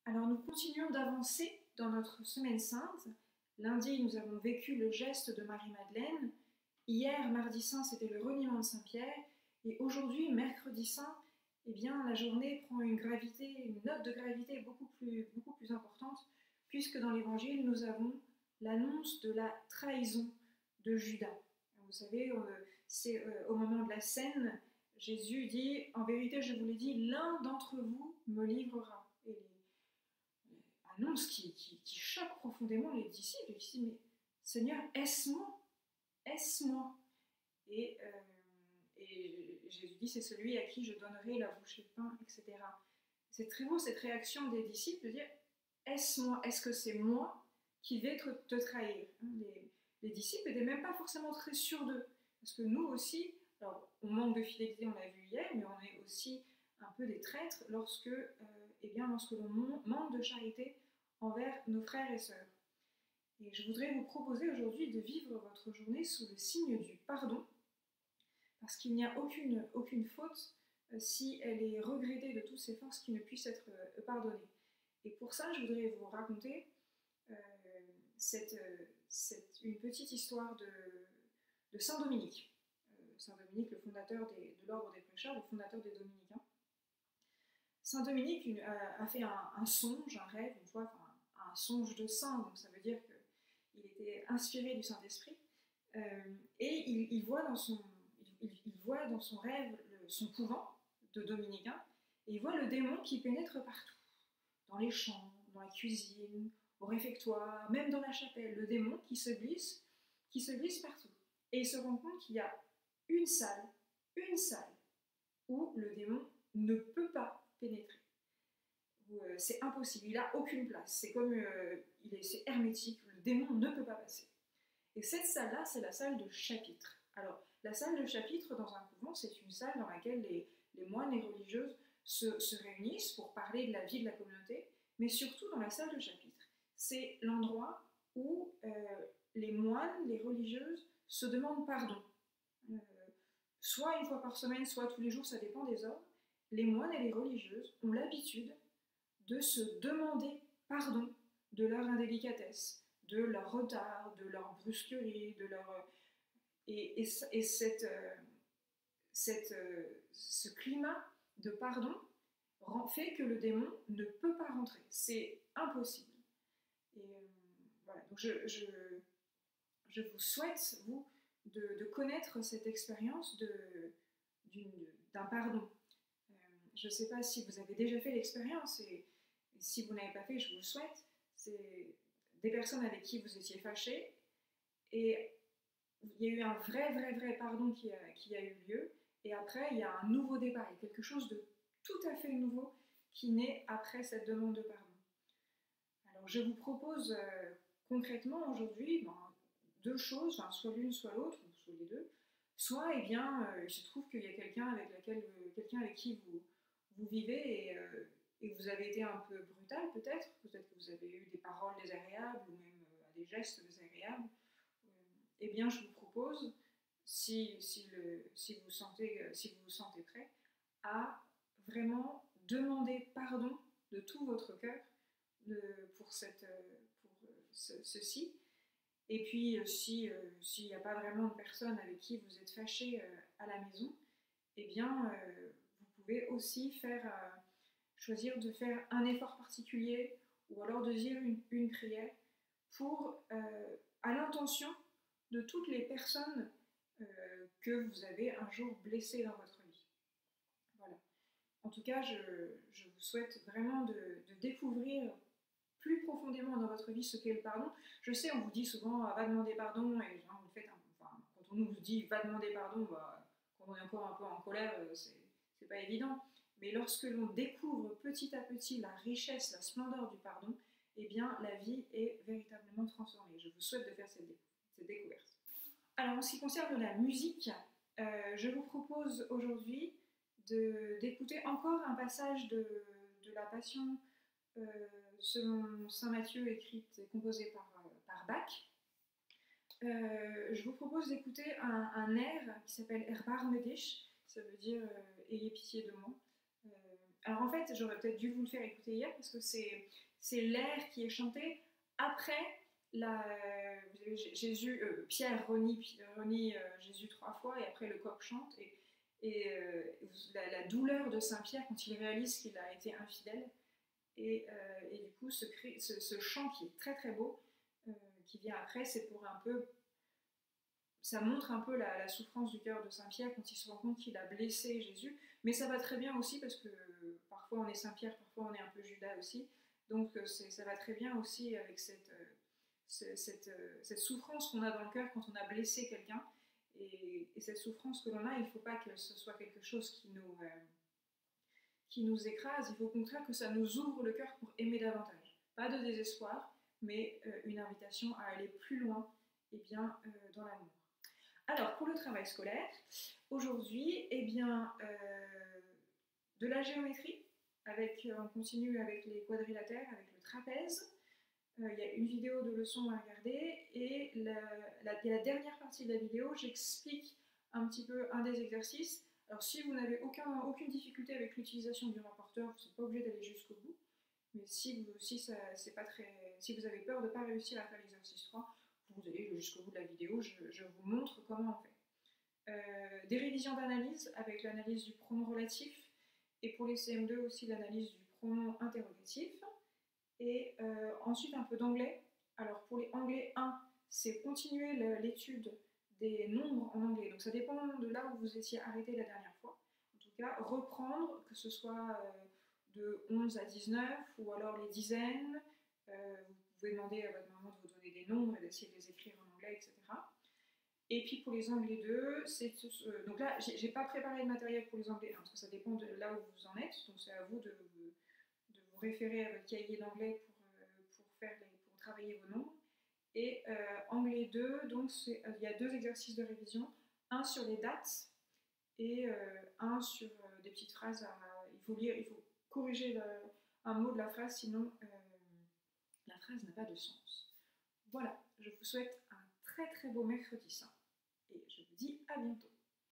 Alors nous continuons d'avancer dans notre semaine sainte. Lundi, nous avons vécu le geste de Marie-Madeleine. Hier, mardi saint, c'était le reniement de Saint-Pierre. Et aujourd'hui, mercredi saint, eh bien, la journée prend une gravité, une note de gravité beaucoup plus importante, puisque dans l'Évangile, nous avons l'annonce de la trahison de Judas. Vous savez, c'est au moment de la scène, Jésus dit « En vérité, je vous l'ai dit, l'un d'entre vous me livrera ». Et annonce qui choque profondément les disciples. Ils disent « Mais Seigneur, est-ce moi? Est-ce moi ?» et Jésus dit « C'est celui à qui je donnerai la bouchée de pain, etc. » C'est très beau cette réaction des disciples de dire « Est-ce moi? Est-ce que c'est moi qui vais te trahir ?» Les disciples n'étaient même pas forcément très sûrs d'eux. Parce que nous aussi, alors on manque de fidélité, on l'a vu hier, mais on est aussi un peu des traîtres lorsque l'on manque de charité envers nos frères et sœurs. Et je voudrais vous proposer aujourd'hui de vivre votre journée sous le signe du pardon, parce qu'il n'y a aucune faute si elle est regrettée de toutes ses forces qui ne puissent être pardonnées. Et pour ça, je voudrais vous raconter une petite histoire de Saint Dominique. Saint Dominique, le fondateur de l'ordre des prêcheurs, le fondateur des Dominicains. Saint Dominique a fait un songe, un rêve, une fois, un songe de saint, donc ça veut dire qu'il était inspiré du Saint-Esprit, et il voit dans son rêve son couvent de Dominicains, et il voit le démon qui pénètre partout, dans les chambres, dans la cuisine, au réfectoire, même dans la chapelle, le démon qui se glisse partout. Et il se rend compte qu'il y a une salle où le démon ne peut pas pénétrer. C'est impossible, il n'a aucune place. C'est comme c'est hermétique, le démon ne peut pas passer. Et cette salle-là, c'est la salle de chapitre. Alors, la salle de chapitre dans un couvent, c'est une salle dans laquelle les moines et religieuses se réunissent pour parler de la vie de la communauté, mais surtout dans la salle de chapitre. C'est l'endroit où les moines, les religieuses se demandent pardon. Soit une fois par semaine, soit tous les jours, ça dépend des ordres. Les moines et les religieuses ont l'habitude de se demander pardon de leur indélicatesse, de leur retard, de leur brusquerie, de leur... ce climat de pardon fait que le démon ne peut pas rentrer. C'est impossible. Et voilà, donc je vous souhaite, vous, de connaître cette expérience d'un pardon. Je ne sais pas si vous avez déjà fait l'expérience, et si vous n'avez pas fait, je vous le souhaite. C'est des personnes avec qui vous étiez fâchés, et il y a eu un vrai pardon qui a eu lieu, et après il y a un nouveau départ, il y a quelque chose de tout à fait nouveau qui naît après cette demande de pardon. Alors je vous propose concrètement aujourd'hui deux choses, soit l'une soit l'autre, ou soit les deux. Soit il se trouve qu'il y a quelqu'un avec qui vous vivez et vous avez été un peu brutal peut-être que vous avez eu des paroles désagréables ou même des gestes désagréables. Eh bien je vous propose, si vous vous sentez prêt, à vraiment demander pardon de tout votre cœur pour ceci. Et puis, s'il n'y a pas vraiment de personne avec qui vous êtes fâché à la maison, eh bien, vous pouvez aussi choisir de faire un effort particulier ou alors de dire une prière à l'intention de toutes les personnes que vous avez un jour blessées dans votre vie. Voilà. En tout cas, je vous souhaite vraiment de découvrir plus profondément dans votre vie ce qu'est le pardon. Je sais, on vous dit souvent va demander pardon, et genre, vous faites quand on nous dit va demander pardon, quand on est encore un peu en colère, c'est pas évident. Mais lorsque l'on découvre petit à petit la richesse, la splendeur du pardon, eh bien la vie est véritablement transformée. Je vous souhaite de faire cette découverte. Alors en ce qui concerne la musique, je vous propose aujourd'hui d'écouter encore un passage de la Passion selon saint Matthieu, écrite et composée par Bach. Je vous propose d'écouter un air qui s'appelle Erbarme dich, ça veut dire ayez pitié de moi. Alors en fait, j'aurais peut-être dû vous le faire écouter hier parce que c'est l'air qui est chanté après la, vous avez Jésus, Pierre renie Jésus 3 fois et après le coq chante la douleur de Saint Pierre quand il réalise qu'il a été infidèle et du coup ce chant qui est très très beau qui vient après, c'est pour un peu ça montre un peu la souffrance du cœur de Saint Pierre quand il se rend compte qu'il a blessé Jésus, mais ça va très bien aussi parce que parfois on est Saint Pierre, parfois on est un peu Judas aussi, donc ça va très bien aussi avec cette souffrance qu'on a dans le cœur quand on a blessé quelqu'un, et cette souffrance que l'on a, il ne faut pas que ce soit quelque chose qui nous écrase, il faut au contraire que ça nous ouvre le cœur pour aimer davantage. Pas de désespoir, mais une invitation à aller plus loin et bien, dans l'amour. Alors, pour le travail scolaire, aujourd'hui, eh bien, de la géométrie, on continue avec les quadrilatères, avec le trapèze. Il y a une vidéo de leçon à regarder et la dernière partie de la vidéo, j'explique un petit peu un des exercices. Alors, si vous n'avez aucune difficulté avec l'utilisation du rapporteur, vous n'êtes pas obligé d'aller jusqu'au bout. Mais si vous avez peur de ne pas réussir à faire l'exercice 3, vous allez jusqu'au bout de la vidéo, je vous montre comment on fait. Des révisions d'analyse avec l'analyse du pronom relatif et pour les CM2 aussi l'analyse du pronom interrogatif. Et ensuite un peu d'anglais. Alors pour les anglais 1, c'est continuer l'étude des nombres en anglais. Donc ça dépend de là où vous étiez arrêté la dernière fois. En tout cas, reprendre, que ce soit de 11 à 19 ou alors les dizaines. Vous pouvez demander à votre maman de vous donner des nombres et d'essayer de les écrire en anglais, etc. Et puis pour les anglais 2, donc là, j'ai pas préparé de matériel pour les anglais 1 parce que ça dépend de là où vous en êtes. Donc c'est à vous de vous référer à votre cahier d'anglais pour travailler vos nombres. Et anglais 2, donc il y a 2 exercices de révision, un sur les dates et un sur des petites phrases. Il faut corriger un mot de la phrase, sinon la phrase n'a pas de sens. Voilà, je vous souhaite un très très beau mercredi saint et je vous dis à bientôt.